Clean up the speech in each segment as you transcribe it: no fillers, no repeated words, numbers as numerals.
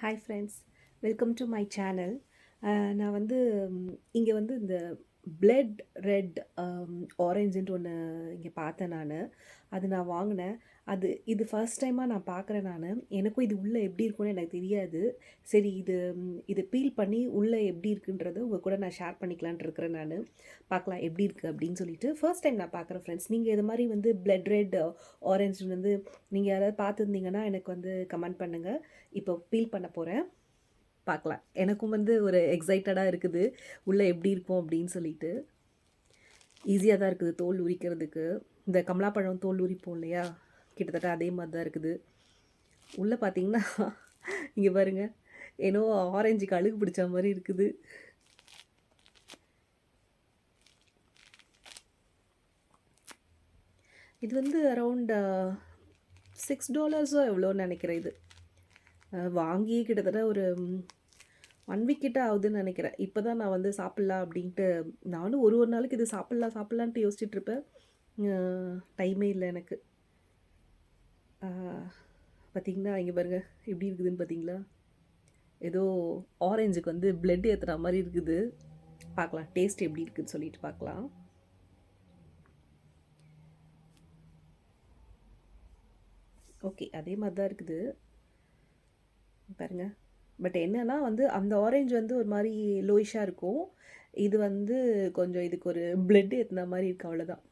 Hi friends, welcome to my channel. நான் வந்து இங்கே வந்து இந்த பிளட் ரெட் ஆரஞ்சுன்ட்டு ஒன்று இங்கே பார்த்தேன் நான். அது நான் வாங்கினேன். இது ஃபர்ஸ்ட் டைமாக நான் பார்க்குறேன் நான். எனக்கும் இது உள்ளே எப்படி இருக்கும்னு எனக்கு தெரியாது. சரி, இது பீல் பண்ணி உள்ளே எப்படி இருக்குன்றது உங்கள் கூட நான் ஷேர் பண்ணிக்கலான்ட்டு இருக்கிறேன் நான். பார்க்கலாம் எப்படி இருக்குது அப்படின்னு சொல்லிட்டு. ஃபர்ஸ்ட் டைம் நான் பார்க்குறேன் ஃப்ரெண்ட்ஸ். நீங்கள் இது மாதிரி வந்து பிளட் ரெட் ஆரஞ்சு வந்து நீங்கள் யாராவது பார்த்துருந்தீங்கன்னா எனக்கு வந்து கமெண்ட் பண்ணுங்கள். இப்போ பீல் பண்ண போகிறேன், பார்க்கலாம். எனக்கும் வந்து ஒரு எக்ஸைட்டடாக இருக்குது உள்ளே எப்படி இருக்கும் அப்படின்னு சொல்லிட்டு. ஈஸியாக தான் இருக்குது தோல் உரிக்கிறதுக்கு. இந்த கமலாப்பழம் தோல் உரிப்போம் இல்லையா, கிட்டத்தட்ட அதே மாதிரி தான் இருக்குது. உள்ளே பார்த்தீங்கன்னா இங்கே பாருங்க, ஏன்னோ ஆரஞ்சுக்கு அழுகு பிடிச்ச மாதிரி இருக்குது. இது வந்து அரவுண்ட் $6 எவ்வளோன்னு நினைக்கிறேன். இது வாங்கி கிட்டத்தட்ட ஒரு 1 வீக் கிட்ட ஆகுதுன்னு நினைக்கிறேன். இப்போ தான் நான் வந்து சாப்பிட்லாம் அப்படின்ட்டு, நானும் ஒரு நாளைக்கு இது சாப்பிட்லான்ட்டு யோசிச்சுட்ருப்பேன். டைமே இல்லை எனக்கு. பார்த்திங்கன்னா இங்கே பாருங்கள் எப்படி இருக்குதுன்னு பார்த்தீங்களா. ஏதோ ஆரஞ்சுக்கு வந்து பிளட் ஏற்றுற மாதிரி இருக்குது. பார்க்கலாம் டேஸ்ட் எப்படி இருக்குதுன்னு சொல்லிட்டு பார்க்கலாம். ஓகே, அதே மாதிரி தான் இருக்குது பாருங்கள். பட் என்னென்னா வந்து அந்த ஆரஞ்சு வந்து ஒரு மாதிரி லோயிஷாக இருக்கும். இது வந்து கொஞ்சம் இதுக்கு ஒரு பிளட் ஏற்றின மாதிரி இருக்குது, அவ்வளோதான்.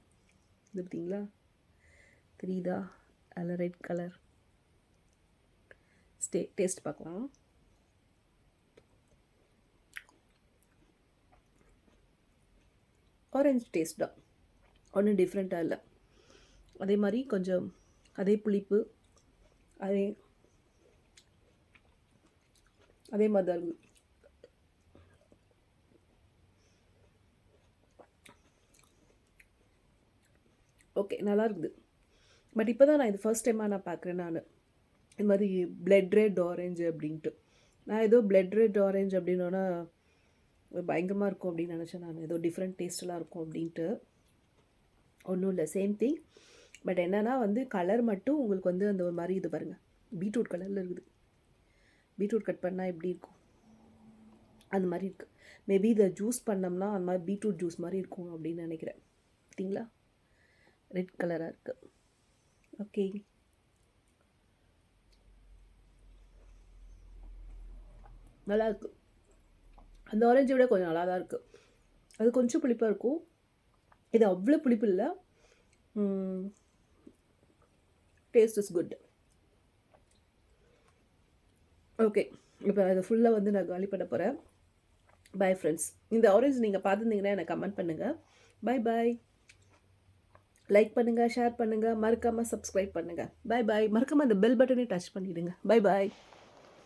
இது பார்த்தீங்களா, தெரியுதா? அதில் ரெட் கலர். டேஸ்ட் பார்க்கலாம். ஆரஞ்சு டேஸ்ட் தான், ஒன்றும் டிஃப்ரெண்ட்டாக இல்லை. அதே மாதிரி கொஞ்சம் அதே புளிப்பு, அதே மாதிரி தான் இருக்குது. ஓகே, நல்லா இருக்குது. பட் இப்போ தான் நான் இது ஃபர்ஸ்ட் டைமாக நான் பார்க்குறேன் நான். இது மாதிரி பிளட் ரெட் ஆரஞ்சு அப்படின்ட்டு. நான் ஏதோ பிளட் ரெட் ஆரஞ்சு அப்படின்னோன்னா பயங்கரமாக இருக்கும் அப்படின்னு நினச்சேன் நான். ஏதோ டிஃப்ரெண்ட் டேஸ்டெலாம் இருக்கும் அப்படின்ட்டு. ஒன்றும் இல்லை, சேம் திங். பட் என்னென்னா வந்து கலர் மட்டும் உங்களுக்கு வந்து அந்த ஒரு மாதிரி இது பாருங்கள், பீட்ரூட் கலரில் இருக்குது. பீட்ரூட் கட் பண்ணால் எப்படி இருக்கும் அந்த மாதிரி இருக்குது. மேபி இதை ஜூஸ் பண்ணோம்னா அந்த மாதிரி பீட்ரூட் ஜூஸ் மாதிரி இருக்கும் அப்படின்னு நினைக்கிறேன். பார்த்தீங்களா, ரெட் கலராக இருக்குது. ஓகே, நல்லா இருக்குது. அந்த ஆரஞ்சை விட கொஞ்சம் நல்லா தான் இருக்குது. அது கொஞ்சம் புளிப்பாக இருக்கும், இது அவ்வளோ புளிப்பு இல்லை. Taste is good. ஓகே, இப்போ அதை ஃபுல்லாக வந்து நான் காலி பண்ண போகிறேன். Bye friends. இந்த ஆரஞ்சு நீங்கள் பார்த்துருந்தீங்கன்னா எனக்கு கமெண்ட் பண்ணுங்கள். பை. லைக் பண்ணுங்கள், ஷேர் பண்ணுங்கள், மறக்காமல் சப்ஸ்கிரைப் பண்ணுங்கள். பை. மறக்காமல் அந்த பெல் பட்டனை டச் பண்ணிவிடுங்க. பை.